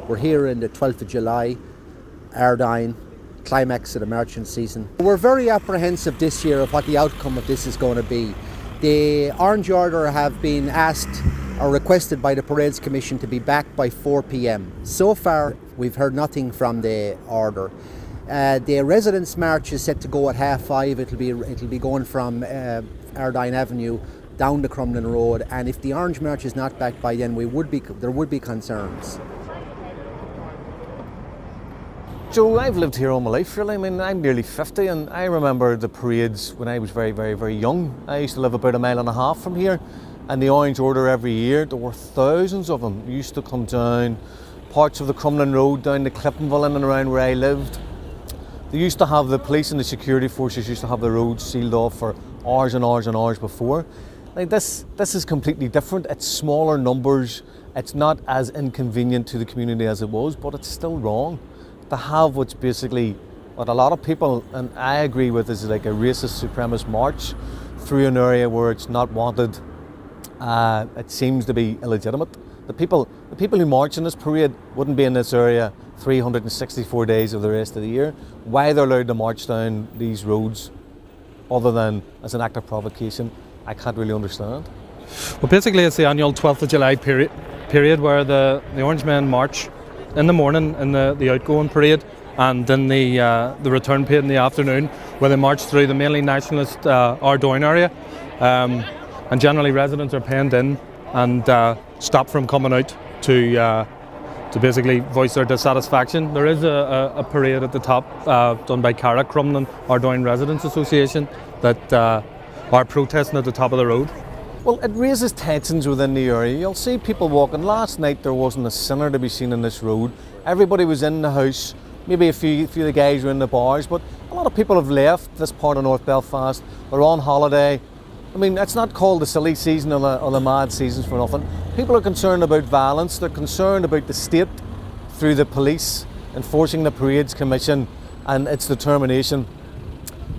We're here in the 12th of July, Ardoyne, climax of the marching season. We're very apprehensive this year of what the outcome of this is going to be. The Orange Order have been asked or requested by the Parades Commission to be back by 4 p.m. So far, we've heard nothing from the order. The residents' march is set to go at 5:30. It'll be going from Ardoyne Avenue down the Crumlin Road, and if the Orange March is not back by then, there would be concerns. Joe, I've lived here all my life, really. I mean, I'm nearly 50, and I remember the parades when I was very, very, very young. I used to live about 1.5 miles from here, and the Orange Order every year, there were thousands of them, used to come down parts of the Crumlin Road, down to Cliftonville in and around where I lived. They used to have the police and the security forces used to have the roads sealed off for hours and hours and hours before. Like this is completely different. It's smaller numbers. It's not as inconvenient to the community as it was, but it's still wrong to have what's basically what a lot of people, and I agree with, is like a racist supremacist march through an area where it's not wanted. It seems to be illegitimate. The people who march in this parade wouldn't be in this area 364 days of the rest of the year. Why they're allowed to march down these roads, other than as an act of provocation, I can't really understand. Well, basically it's the annual 12th of July period where the Orange Men march in the morning in the outgoing parade, and then the return parade in the afternoon, where they march through the mainly nationalist Ardoyne area, and generally residents are penned in and stopped from coming out to basically voice their dissatisfaction. There is a parade at the top done by Crumlin Ardoyne Residents Association that are protesting at the top of the road. Well, it raises tensions within the area. You'll see people walking. Last night there wasn't a sinner to be seen in this road. Everybody was in the house. Maybe a few of the guys were in the bars, but a lot of people have left this part of North Belfast. They're on holiday. I mean, it's not called the silly season or the mad seasons for nothing. People are concerned about violence. They're concerned about the state through the police enforcing the Parades Commission and its determination,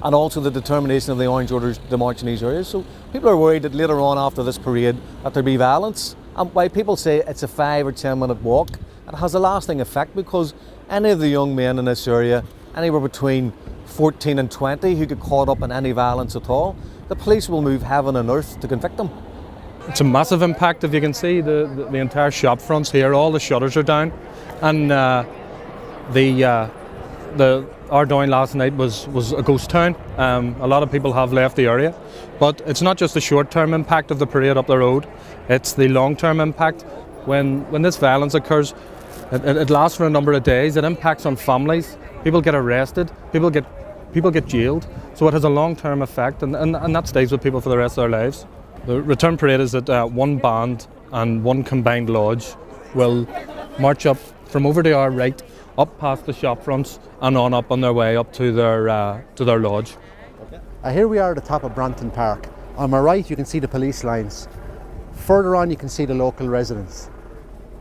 and also the determination of the Orange Orders to march in these areas. So people are worried that later on after this parade that there'll be violence. And why people say it's a 5 or 10 minute walk, it has a lasting effect, because any of the young men in this area, anywhere between 14 and 20, who get caught up in any violence at all, the police will move heaven and earth to convict them. It's a massive impact. If you can see the entire shop fronts here, all the shutters are down, and the Ardoyne last night was a ghost town. A lot of people have left the area, but it's not just the short-term impact of the parade up the road, it's the long-term impact. When this violence occurs, it lasts for a number of days. It impacts on families. People get arrested, people get jailed, so it has a long-term effect, and that stays with people for the rest of their lives. The return parade is that one band and one combined lodge will march up from over to our right, up past the shop fronts and on up on their way up to their lodge. Here we are at the top of Brompton Park. On my right you can see the police lines. Further on you can see the local residents.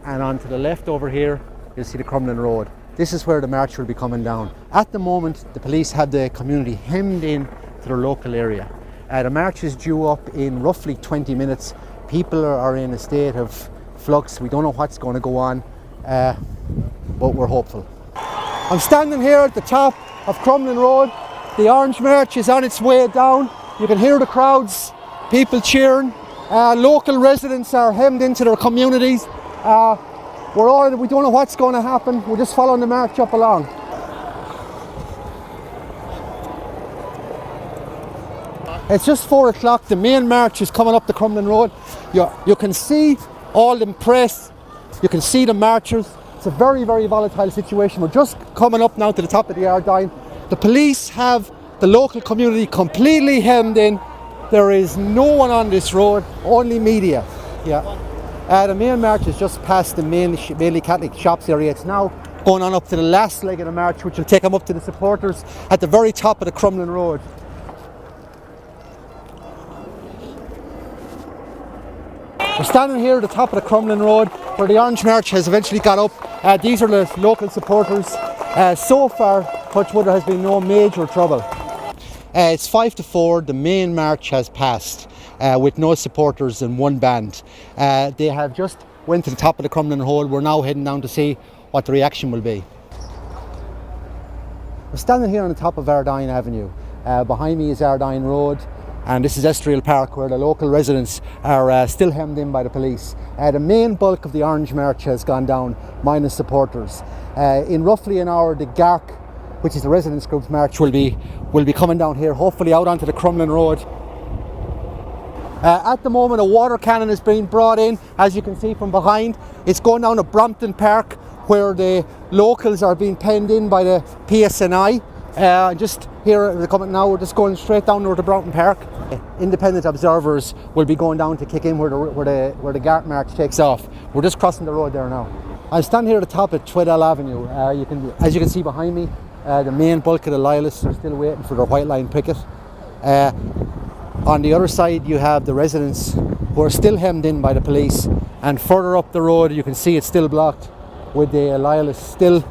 And on to the left over here you'll see the Crumlin Road. This is where the march will be coming down. At the moment the police have the community hemmed in to their local area. The march is due up in roughly 20 minutes. People are in a state of flux. We don't know what's going to go on. But we're hopeful. I'm standing here at the top of Crumlin Road. The Orange March is on its way down. You can hear the crowds, people cheering. Local residents are hemmed into their communities. We don't know what's going to happen. We're just following the march up along. It's just 4 o'clock. The main march is coming up the Crumlin Road. You can see all the press. You can see the marchers. It's a very, very volatile situation. We're just coming up now to the top of the Ardoyne. The police have the local community completely hemmed in. There is no one on this road, only media. The main march is just past the mainly Catholic shops area. It's now going on up to the last leg of the march, which will take them up to the supporters at the very top of the Crumlin Road. We're standing here at the top of the Crumlin Road where the Orange March has eventually got up. These are the local supporters. So far, touch wood, there has been no major trouble. It's 5 to 4, the main march has passed with no supporters and one band. They have just went to the top of the Crumlin Road. We're now heading down to see what the reaction will be. We're standing here on the top of Ardoyne Avenue. Behind me is Ardoyne Road, and this is Estoril Park, where the local residents are still hemmed in by the police. The main bulk of the Orange March has gone down, minus supporters. In roughly an hour, the GARC, which is the residents group's march, will be coming down here, hopefully out onto the Crumlin Road. At the moment, a water cannon is being brought in, as you can see from behind. It's going down to Brompton Park, where the locals are being penned in by the PSNI. Just here, they're coming now. We're just going straight down to Brompton Park. Independent observers will be going down to kick in where the GARC march takes off. We're just crossing the road there now. I'm standing here at the top of Tweddell Avenue. As you can see behind me, the main bulk of the loyalists are still waiting for their white line picket. On the other side, you have the residents who are still hemmed in by the police, and further up the road you can see it's still blocked with the loyalists still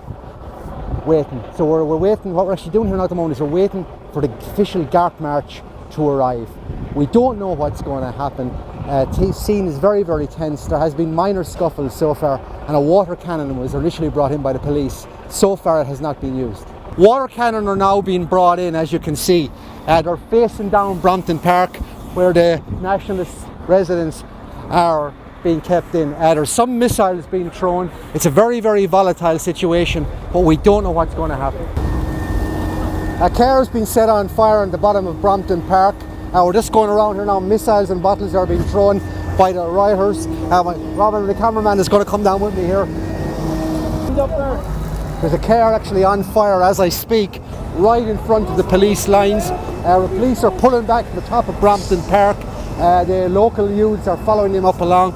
waiting. So we're waiting. What we're actually doing here now at the moment is we're waiting for the official GARC march to arrive. We don't know what's going to happen. The scene is very, very tense. There has been minor scuffles so far, and a water cannon was initially brought in by the police. So far it has not been used. Water cannon are now being brought in, as you can see. They're facing down Brompton Park, where the nationalist residents are being kept in. There's some missiles being thrown. It's a very, very volatile situation, but we don't know what's going to happen. A car has been set on fire on the bottom of Brompton Park. We're just going around here now. Missiles and bottles are being thrown by the rioters. Robin, the cameraman, is going to come down with me here. There's a car actually on fire as I speak, right in front of the police lines. The police are pulling back from the top of Brompton Park. The local youths are following them up along.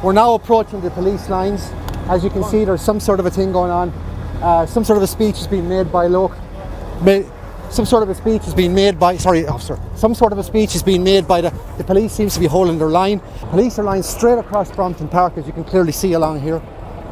We're now approaching the police lines. As you can see, there's some sort of a thing going on. Some sort of a speech is being made by the police seems to be holding their line. Police are lined straight across Brompton Park, as you can clearly see along here.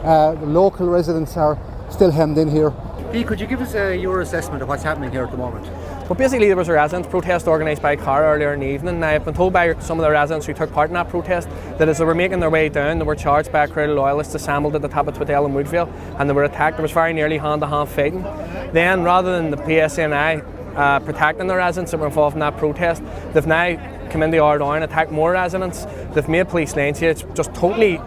The local residents are still hemmed in here. Dee, could you give us your assessment of what's happening here at the moment? Well, basically there was a residents' protest organised by CAR earlier in the evening. Now, I've been told by some of the residents who took part in that protest that as they were making their way down, they were charged by a crowd of loyalists assembled at the top of Tweddell and Woodvale, and they were attacked. There was very nearly hand-to-hand fighting. Then, rather than the PSNI protecting the residents that were involved in that protest, they've now come into Ardoyne, attacked more residents. They've made police lanes here. It's just totally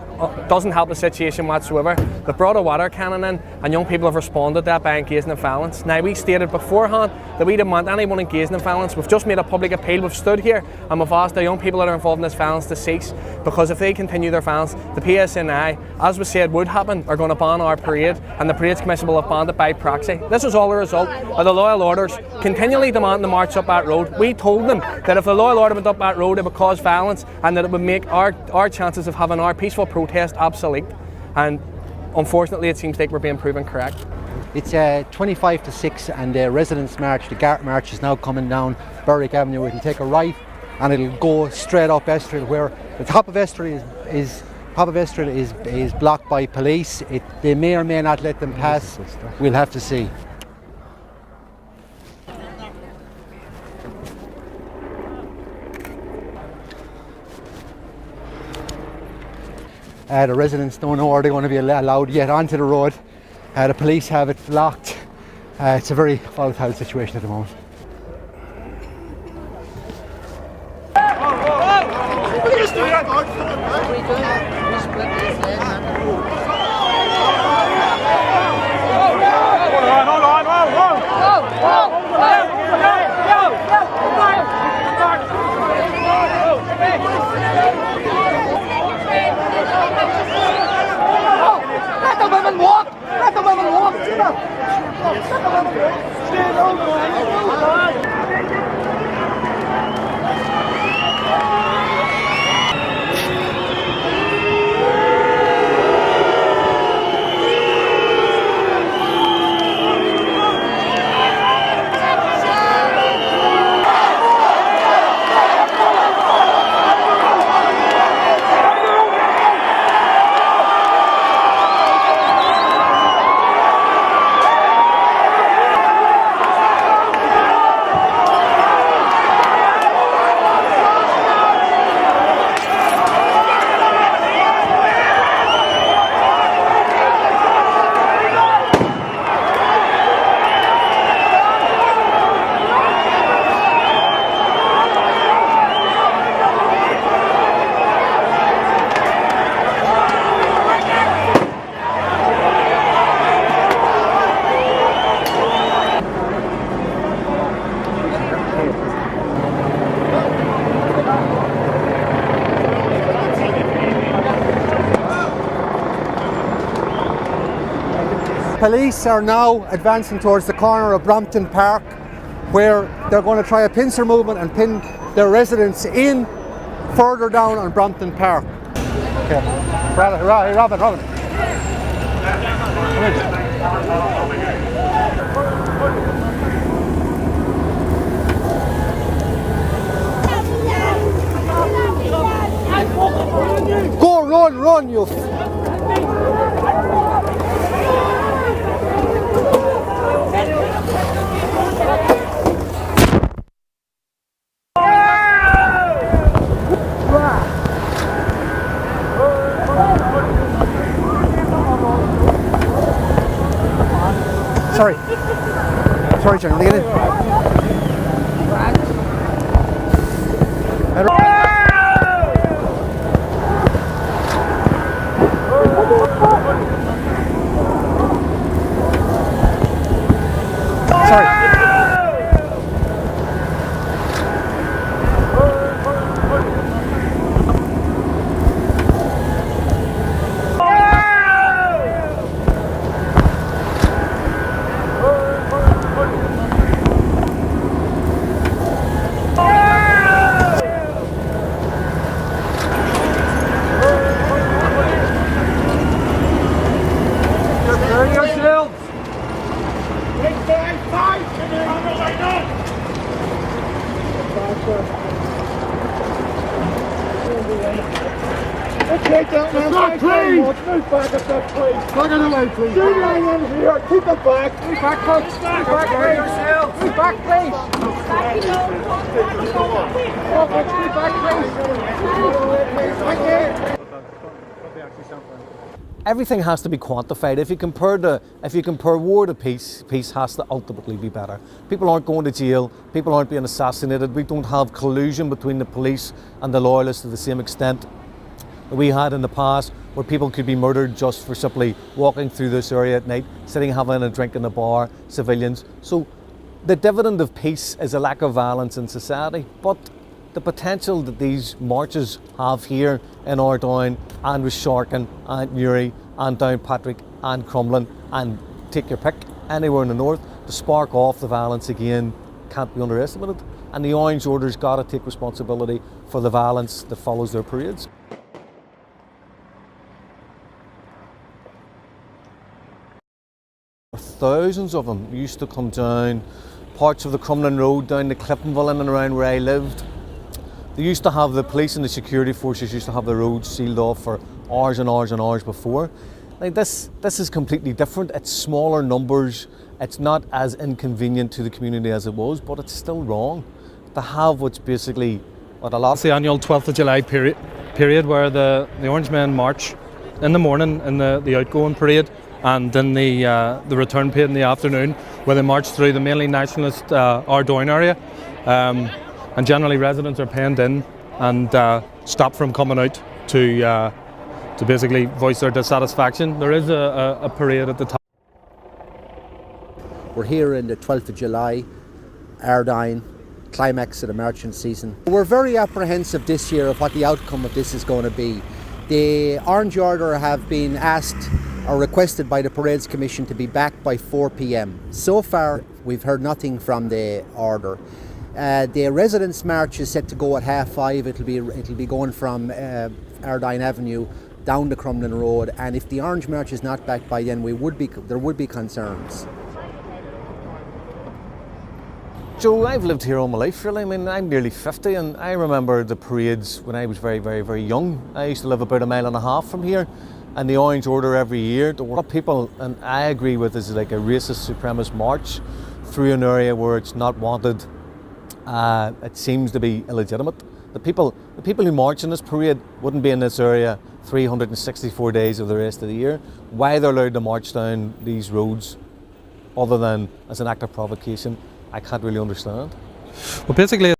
doesn't help the situation whatsoever. They've brought a water cannon in, and young people have responded to that by engaging in violence. Now, we stated beforehand that we didn't want anyone engaging in violence. We've just made a public appeal. We've stood here and we've asked the young people that are involved in this violence to cease, because if they continue their violence, the PSNI, as we said would happen, are going to ban our parade, and the Parades Commission will have banned it by proxy. This is all a result of the loyal orders continually demanding to march up that road. We told them that if the loyal order went up that road, it would cause violence, and that it would make our chances of having our peaceful protest obsolete. And unfortunately, it seems like we're being proven correct. It's 25 to 6, and the residents' march, the GARC march, is now coming down Berwick Avenue. It'll take a right, and it'll go straight up Estoril, where the top of Estoril is blocked by police. They may or may not let them pass. We'll have to see. The residents don't know are they going to be allowed yet onto the road. The police have it blocked. It's a very volatile situation at the moment. Let the women walk! Police are now advancing towards the corner of Brompton Park, where they're going to try a pincer movement and pin their residents in further down on Brompton Park. Okay. Robin. Come in. Go, run, you. Sorry, John, want to get in? Sorry. Take that man back, please! Move back a bit, please! Back on the line, please! Do the here! Keep it back! Move back, folks! Move back, please! Move back, please! Move back, please! Everything has to be quantified. If you compare war to peace, peace has to ultimately be better. People aren't going to jail, people aren't being assassinated, we don't have collusion between the police and the loyalists to the same extent that we had in the past, where people could be murdered just for simply walking through this area at night, sitting having a drink in a bar, civilians. So the dividend of peace is a lack of violence in society, but the potential that these marches have here in Ardoyne and Resharkin and Newry and Downpatrick and Crumlin and take your pick anywhere in the north to spark off the violence again can't be underestimated. And the Orange Order's got to take responsibility for the violence that follows their parades. Thousands of them used to come down parts of the Crumlin Road down to Cliftonville in and around where I lived. They used to have the police and the security forces used to have the roads sealed off for hours and hours and hours before. Like this is completely different. It's smaller numbers. It's not as inconvenient to the community as it was, but it's still wrong to have what's basically what a lot. It's the annual 12th of July period where the Orange Men march in the morning in the outgoing parade, and then the return parade in the afternoon, where they march through the mainly nationalist Ardoyne area. And generally residents are penned in and stopped from coming out to basically voice their dissatisfaction. There is a parade at the top. We're here in the 12th of July, Ardoyne, climax of the marching season. We're very apprehensive this year of what the outcome of this is going to be. The Orange Order have been asked or requested by the Parades Commission to be back by 4 p.m. So far, we've heard nothing from the order. The residents' march is set to go at 5:30. It'll be going from Ardoyne Avenue down the Crumlin Road, and if the Orange March is not back by then, there would be concerns. Joe, I've lived here all my life, really. I mean, I'm nearly 50, and I remember the parades when I was very, very, very young. I used to live about 1.5 miles from here, and the Orange Order every year. What people, and I agree with, is like a racist supremacist march through an area where it's not wanted. It seems to be illegitimate. The people who march in this parade wouldn't be in this area 364 days of the rest of the year. Why they're allowed to march down these roads, other than as an act of provocation, I can't really understand. Well, basically